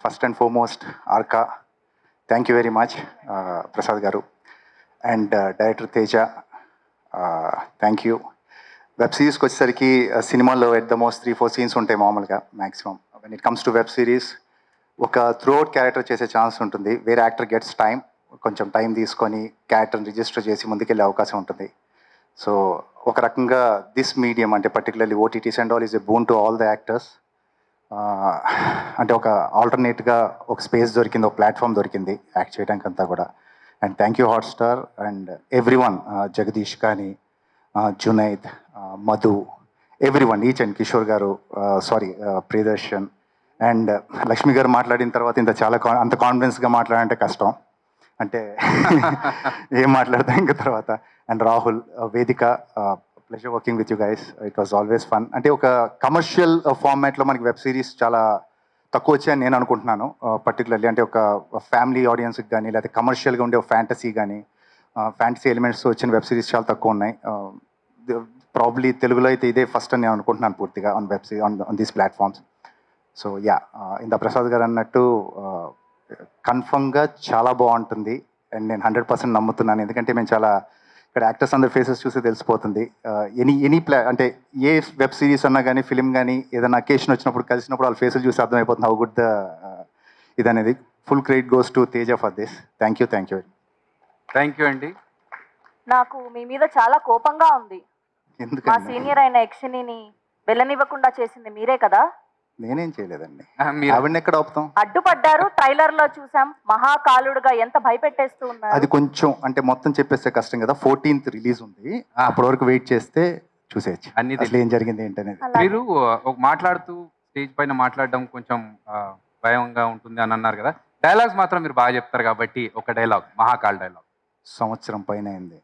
First and foremost Arka, thank you very much Prasad garu. And director Teja, thank you. Web సిరీస్కి వచ్చేసరికి సినిమాల్లో at the most 3-4 scenes ఉంటాయి మామూలుగా maximum. When it comes to web series ఒక throughout character చేసే chance ఉంటుంది. వేరే యాక్టర్ గెట్స్ టైం, కొంచెం టైం తీసుకొని క్యారెక్టర్ని రిజిస్టర్ చేసి ముందుకెళ్ళే అవకాశం ఉంటుంది. సో ఒక రకంగా దిస్ మీడియం అంటే particularly OTTs and all is a boon to all the actors. అంటే ఒక ఆల్టర్నేట్గా ఒక స్పేస్ దొరికింది, ఒక ప్లాట్ఫామ్ దొరికింది యాక్ట్ చేయడానికి అంతా కూడా. And thank you Hotstar and everyone, Jagadish కానీ, Junaid, Madhu, everyone, each and Kishore garu, sorry Priyadarshan. And Lakshmi గారు మాట్లాడిన తర్వాత ఇంత చాలా అంత కాన్ఫిడెన్స్గా మాట్లాడంటే కష్టం, అంటే ఏం మాట్లాడతాం ఇంకా తర్వాత. అండ్ రాహుల్, వేదిక, pleasure working with you guys, it was always fun. అంటే ఒక కమర్షియల్ ఫార్మాట్లో మనకి వెబ్ సిరీస్ చాలా తక్కువ వచ్చాయని నేను అనుకుంటున్నాను. పర్టికులర్లీ అంటే ఒక ఫ్యామిలీ ఆడియన్స్కి కానీ లేకపోతే కమర్షియల్గా ఉండే ఒక ఫ్యాంటసీ కానీ, ఫ్యాంటసీ ఎలిమెంట్స్ వచ్చిన వెబ్ సిరీస్ చాలా తక్కువ ఉన్నాయి. ప్రాబ్లీ తెలుగులో అయితే ఇదే ఫస్ట్ అని నేను అనుకుంటున్నాను పూర్తిగా on web series on these platforms. So yeah, ఇంత ప్రసాద్ గారు అన్నట్టు కన్ఫర్మ్గా చాలా బాగుంటుంది అండ్ నేను 100% నమ్ముతున్నాను. ఎందుకంటే మేము చాలా ఇక్కడ యాక్టర్స్ అందరి ఫేసెస్ చూసి తెలిసిపోతుంది. ఎనీ అంటే ఏ వెబ్ సిరీస్ అన్నా కానీ ఫిలిం కానీ ఏదైనా అకేషన్ వచ్చినప్పుడు కలిసినప్పుడు వాళ్ళ ఫేసులు చూసి అర్థమైపోతుంది హౌ గుడ్ ద ఇది అనేది. Full credit goes to Teja for this. Thank you thank you అండి. నాకు మీ మీద చాలా కోపంగా ఉంది. మా ఎందుకంటే సీనియర్ అయిన యక్షిణిని వెళ్ళనివ్వకుండా చేసింది మీరే కదా? నేనేం చేయలేదండి, మీరు ఆవిడని ఎక్కడ ఆపుతాం. అడ్డుపడ్డారు. ట్రైలర్ లో చూసాం, మహాకాలుడుగా ఎంత భయపెట్టేస్తూ ఉన్నారు. అది కొంచెం అంటే మొత్తం చెప్పేస్తే కష్టం కదా. 14th రిలీజ్ ఉంది, అప్పటి వరకు వెయిట్ చేస్తే చూసేయచ్చు అన్ని అసలు ఏం జరిగింది ఏంటనేది. అలాగే. మీరు ఒక మాట్లాడుతూ స్టేజ్ పైన మాట్లాడడం కొంచెం భయంగా ఉంటుంది అని అన్నారు కదా. డైలాగ్స్ మాత్రం మీరు బాగా చెప్తారు కాబట్టి ఒక డైలాగ్, మహాకాల్ డైలాగ్. సంవత్సరం పైన అయింది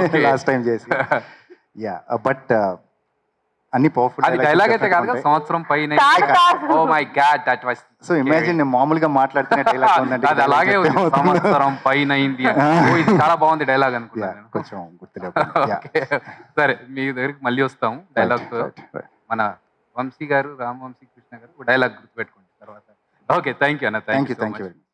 Okay. లాస్ట్ టైం చేసి. యా బట్ అన్ని పవర్ఫుల్ అది డైలాగ్ అయితే కాదు కదా, సంవత్సరం పైన. కాదు, కాదు. Oh my God, that was so imagine నేను మామూలుగా మాట్లాడుతున్న డైలాగ్ ఉందంటే అది అలాగే ఉంది, సంవత్సరం పైన అయింది అని. ఓ, ఇది చాలా బాగుంది డైలాగ్ అనుకున్నాను. కొంచెం గుర్తులేదు. Okay. సరే, మీ దగ్గరికి మళ్ళీ వస్తాము డైలాగ్ తో. మన వంశీ గారు, రామ్ వంశీ కృష్ణ గారు డైలాగ్ గుర్తుపెట్టుకోండి తర్వాత. ఓకే, థ్యాంక్ యూ అన్న. Thank you so much. Very much.